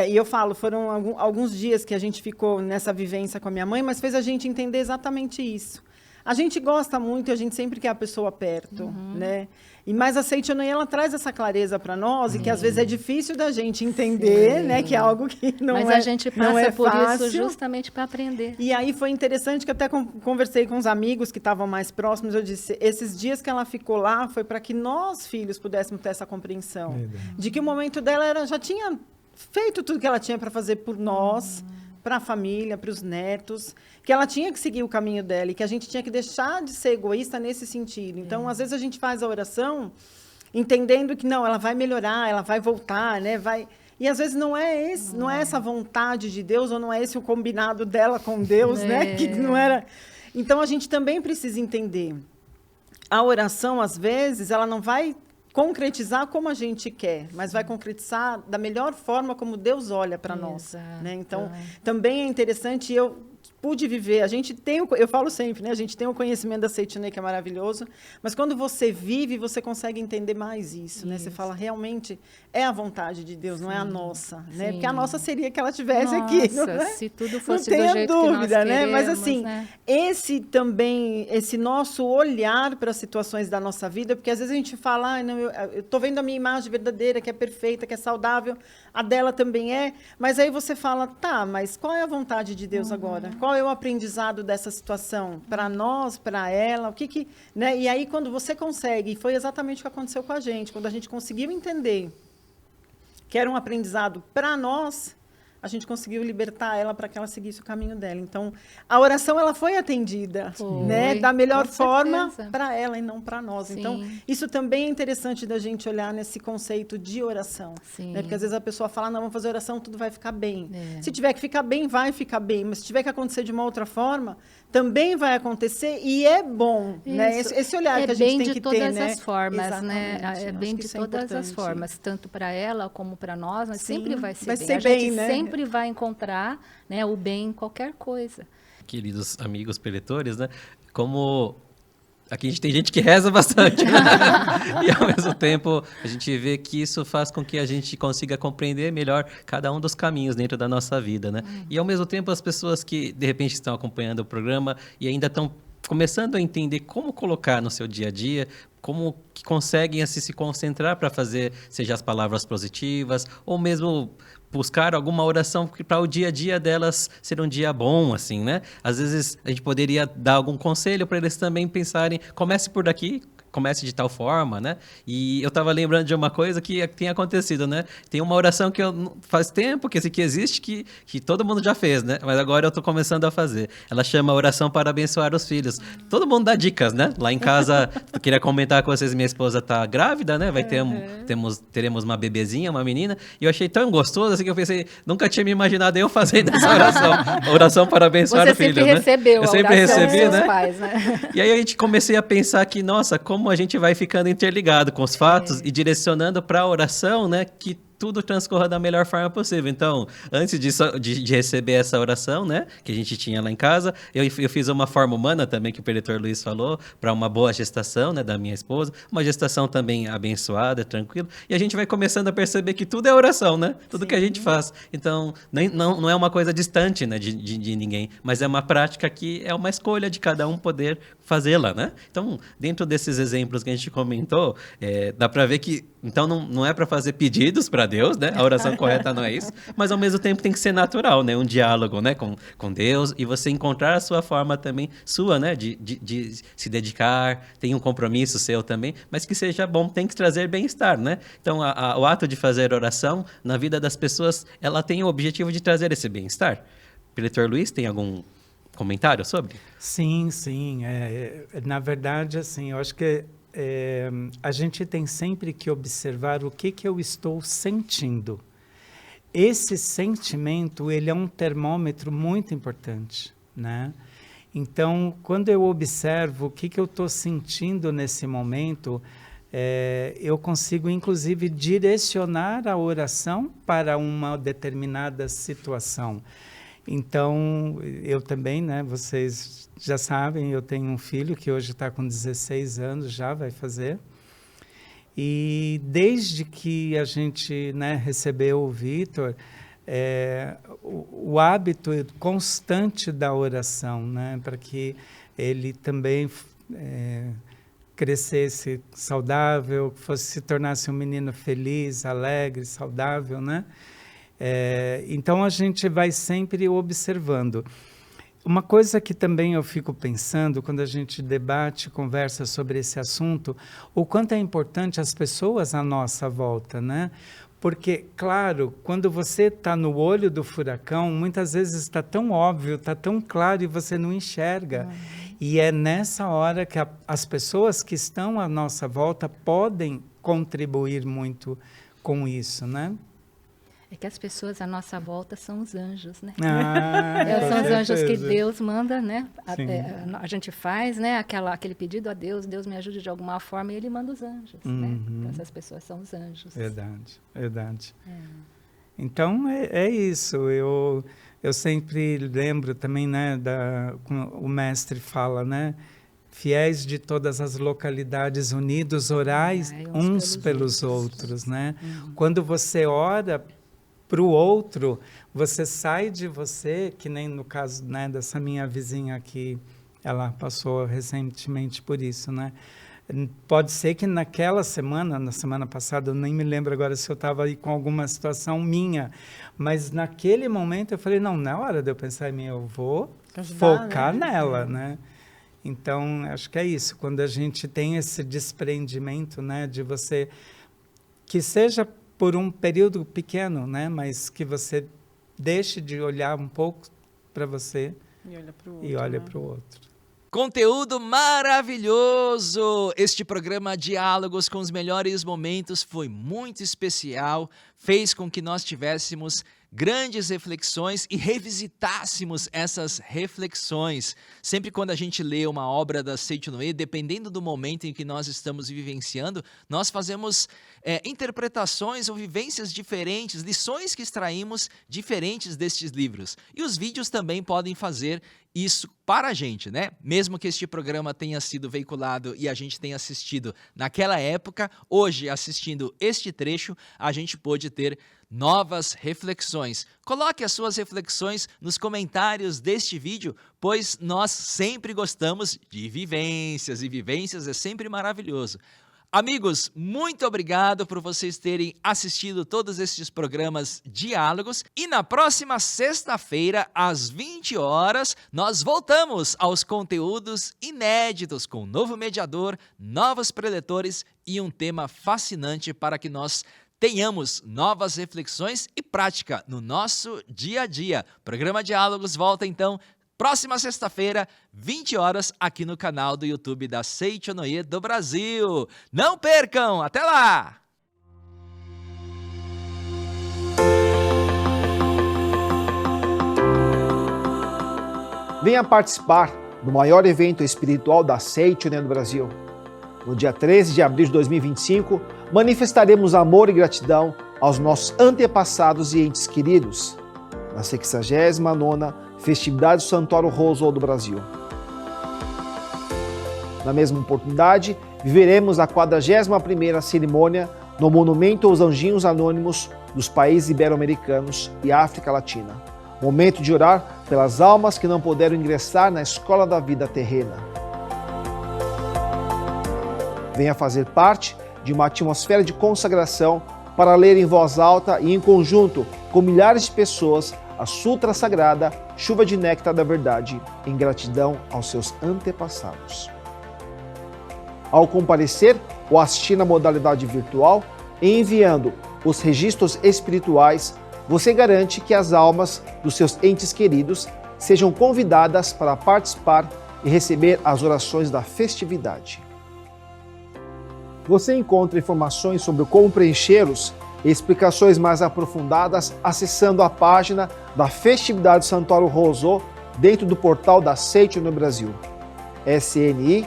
E eu falo, foram alguns dias que a gente ficou nessa vivência com a minha mãe, mas fez a gente entender exatamente isso. A gente gosta muito e a gente sempre quer a pessoa perto, né? Mas a Seichonoye, ela traz essa clareza para nós, e que às vezes é difícil da gente entender, né? Que é algo que não é fácil. Mas a gente passa por isso justamente para aprender. E aí foi interessante que eu até conversei com os amigos que estavam mais próximos, eu disse, esses dias que ela ficou lá foi para que nós, filhos, pudéssemos ter essa compreensão. De que o momento dela já tinha feito tudo que ela tinha para fazer por nós, para a família, para os netos, que ela tinha que seguir o caminho dela e que a gente tinha que deixar de ser egoísta nesse sentido. Então, às vezes a gente faz a oração entendendo que não, ela vai melhorar, ela vai voltar, né? E às vezes não é essa vontade de Deus, ou não é esse o combinado dela com Deus, né? Que não era. Então a gente também precisa entender. A oração, às vezes, ela não vai concretizar como a gente quer, mas vai concretizar da melhor forma como Deus olha para nós, né? Então, também é interessante, eu pude viver, a gente tem, eu falo sempre, né? A gente tem o conhecimento da Seichonoye, que é maravilhoso, mas quando você vive, você consegue entender mais isso, né? Você fala, realmente, é a vontade de Deus, não é a nossa, né? Porque a nossa seria que ela estivesse aqui, não é? Se tudo fosse não do tenha jeito dúvida, que nós né? queremos, Mas assim, né? esse nosso olhar para as situações da nossa vida, porque às vezes a gente fala, não, eu estou vendo a minha imagem verdadeira, que é perfeita, que é saudável, a dela também é, mas aí você fala, tá, mas qual é a vontade de Deus agora? Qual é o aprendizado dessa situação? Para nós, para ela, né? E aí quando você consegue, e foi exatamente o que aconteceu com a gente, quando a gente conseguiu entender que era um aprendizado para nós, a gente conseguiu libertar ela para que ela seguisse o caminho dela. Então, a oração ela foi atendida, né, da melhor forma para ela e não para nós. Sim. Então, isso também é interessante da gente olhar nesse conceito de oração, né? Porque às vezes a pessoa fala, não, vamos fazer oração, tudo vai ficar bem. Se tiver que ficar bem, vai ficar bem, mas se tiver que acontecer de uma outra forma, também vai acontecer e é bom, né? Esse olhar que a gente tem que ter, né? É bem de todas as formas, né? É bem de todas as formas, tanto para ela como para nós, mas sempre vai ser bem. A gente sempre vai encontrar, né, o bem em qualquer coisa. Queridos amigos preletores, né? Como aqui a gente tem gente que reza bastante, né? E ao mesmo tempo a gente vê que isso faz com que a gente consiga compreender melhor cada um dos caminhos dentro da nossa vida, né? E ao mesmo tempo as pessoas que de repente estão acompanhando o programa e ainda estão começando a entender como colocar no seu dia a dia, como que conseguem assim, se concentrar para fazer, seja as palavras positivas ou mesmo buscar alguma oração para o dia a dia delas ser um dia bom, assim, né? Às vezes a gente poderia dar algum conselho para eles também pensarem, comece por daqui, comece de tal forma, né? E eu estava lembrando de uma coisa que tem acontecido, né? Tem uma oração que faz tempo que existe, que todo mundo já fez, né? Mas agora eu estou começando a fazer. Ela chama Oração para Abençoar os Filhos. Todo mundo dá dicas, né? Lá em casa, eu queria comentar com vocês, minha esposa está grávida, né? Teremos uma bebezinha, uma menina, e eu achei tão gostoso, assim, que eu pensei, nunca tinha me imaginado eu fazendo essa oração. Oração para abençoar o filho, né? Recebeu eu sempre recebi, dos né? Pais, né? E aí a gente comecei a pensar que, nossa, como a gente vai ficando interligado com os fatos e direcionando para a oração, né, que tudo transcorra da melhor forma possível. Então, antes de receber essa oração, né, que a gente tinha lá em casa, eu fiz uma forma humana também, que o preletor Luiz falou, para uma boa gestação, né, da minha esposa, uma gestação também abençoada, tranquila, e a gente vai começando a perceber que tudo é oração, né, tudo que a gente faz. Então, não é uma coisa distante, né, de ninguém, mas é uma prática que é uma escolha de cada um poder fazê-la, né? Então, dentro desses exemplos que a gente comentou, dá para ver que, então, não é para fazer pedidos para Deus, né? A oração correta não é isso, mas ao mesmo tempo tem que ser natural, né? Um diálogo, né? com Deus, e você encontrar a sua forma também, né? De se dedicar, tem um compromisso seu também, mas que seja bom, tem que trazer bem-estar, né? Então, o ato de fazer oração na vida das pessoas, ela tem o objetivo de trazer esse bem-estar. Preletor Luiz, tem algum comentário sobre? Sim. Na verdade, assim, eu acho que a gente tem sempre que observar o que eu estou sentindo. Esse sentimento, ele é um termômetro muito importante, né? Então, quando eu observo o que eu estou sentindo nesse momento, eu consigo, inclusive, direcionar a oração para uma determinada situação. Então, eu também, né, vocês já sabem, eu tenho um filho que hoje está com 16 anos, já vai fazer. E desde que a gente, né, recebeu o Vitor, o hábito constante da oração, né, para que ele também crescesse saudável, se tornasse um menino feliz, alegre, saudável, né? Então, a gente vai sempre observando. Uma coisa que também eu fico pensando, quando a gente debate, conversa sobre esse assunto, o quanto é importante as pessoas à nossa volta, né? Porque, claro, quando você está no olho do furacão, muitas vezes está tão óbvio, está tão claro e você não enxerga. E é nessa hora que as pessoas que estão à nossa volta podem contribuir muito com isso, né? É que as pessoas à nossa volta são os anjos, né? São os anjos que Deus manda, né? A gente faz, né? Aquele pedido a Deus, Deus me ajude de alguma forma, e Ele manda os anjos, né? Então, essas pessoas são os anjos. Verdade. Então, é isso. Eu sempre lembro também, né? O mestre fala, né? Fiéis de todas as localidades unidos, orais uns pelos outros, né? Quando você ora para o outro, você sai de você, que nem no caso, né, dessa minha vizinha aqui, ela passou recentemente por isso, né? Pode ser que na semana passada, eu nem me lembro agora se eu estava aí com alguma situação minha, mas naquele momento eu falei, não, na hora de eu pensar em mim, eu vou focar nela, né? Então, acho que é isso, quando a gente tem esse desprendimento, né, de você, que seja por um período pequeno, né, mas que você deixe de olhar um pouco para você e olha para o outro. Conteúdo maravilhoso! Este programa Diálogos com os melhores momentos foi muito especial, fez com que nós tivéssemos grandes reflexões e revisitássemos essas reflexões. Sempre quando a gente lê uma obra da Seiichi no Ie, dependendo do momento em que nós estamos vivenciando, nós fazemos interpretações ou vivências diferentes, lições que extraímos diferentes destes livros. E os vídeos também podem fazer isso para a gente, né? Mesmo que este programa tenha sido veiculado e a gente tenha assistido naquela época, hoje assistindo este trecho, a gente pôde ter novas reflexões. Coloque as suas reflexões nos comentários deste vídeo, pois nós sempre gostamos de vivências, e vivências é sempre maravilhoso. Amigos, muito obrigado por vocês terem assistido todos estes programas Diálogos. E na próxima sexta-feira, às 20 horas, nós voltamos aos conteúdos inéditos com um novo mediador, novos preletores e um tema fascinante para que nós tenhamos novas reflexões e prática no nosso dia a dia. O programa Diálogos volta então próxima sexta-feira, 20 horas, aqui no canal do YouTube da Seichonoye do Brasil. Não percam! Até lá! Venha participar do maior evento espiritual da Seichonoye do Brasil. No dia 13 de abril de 2025, manifestaremos amor e gratidão aos nossos antepassados e entes queridos, na 69ª Festividade do Santuário Rosal do Brasil. Na mesma oportunidade, viveremos a 41ª cerimônia no Monumento aos Anjinhos Anônimos dos países ibero-americanos e África Latina. Momento de orar pelas almas que não puderam ingressar na escola da vida terrena. Venha fazer parte de uma atmosfera de consagração para ler em voz alta e em conjunto com milhares de pessoas a Sutra Sagrada, Chuva de Néctar da Verdade, em gratidão aos seus antepassados. Ao comparecer ou assistir na modalidade virtual, enviando os registros espirituais, você garante que as almas dos seus entes queridos sejam convidadas para participar e receber as orações da festividade. Você encontra informações sobre como preenchê-los e explicações mais aprofundadas acessando a página da Festividade do Santuário Rosal dentro do portal da Seichonoye Brasil, sni.org.br.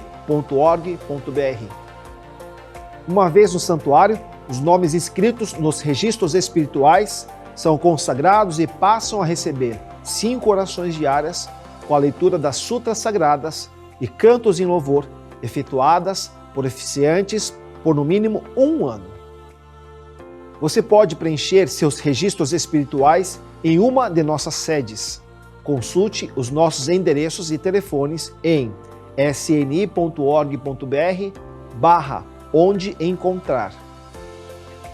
Uma vez no santuário, os nomes inscritos nos registros espirituais são consagrados e passam a receber 5 orações diárias com a leitura das sutras sagradas e cantos em louvor, efetuadas por oficiantes por no mínimo 1 ano. Você pode preencher seus registros espirituais em uma de nossas sedes. Consulte os nossos endereços e telefones em sni.org.br/onde encontrar.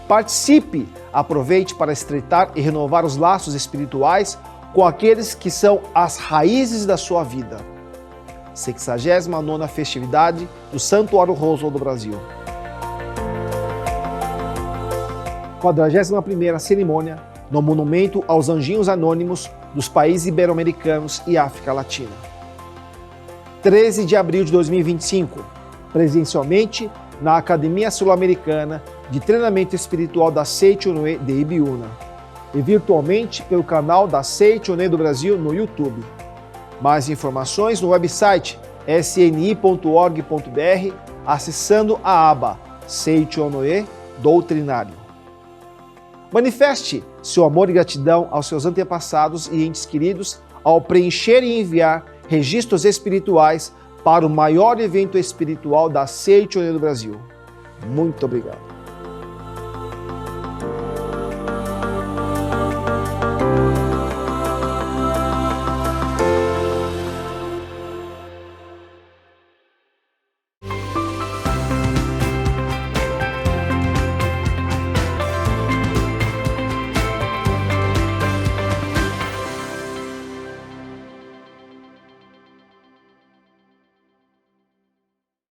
Participe! Aproveite para estreitar e renovar os laços espirituais com aqueles que são as raízes da sua vida. 69ª Festividade do Santuário Rosal do Brasil. 41ª cerimônia no Monumento aos Anjinhos Anônimos dos países ibero-americanos e África Latina. 13 de abril de 2025, presencialmente na Academia Sul-Americana de Treinamento Espiritual da Seichonoye de Ibiúna e virtualmente pelo canal da Seichonoye do Brasil no YouTube. Mais informações no website sni.org.br acessando a aba Seichonoye Doutrinário. Manifeste seu amor e gratidão aos seus antepassados e entes queridos ao preencher e enviar registros espirituais para o maior evento espiritual da Seichonoye do Brasil. Muito obrigado.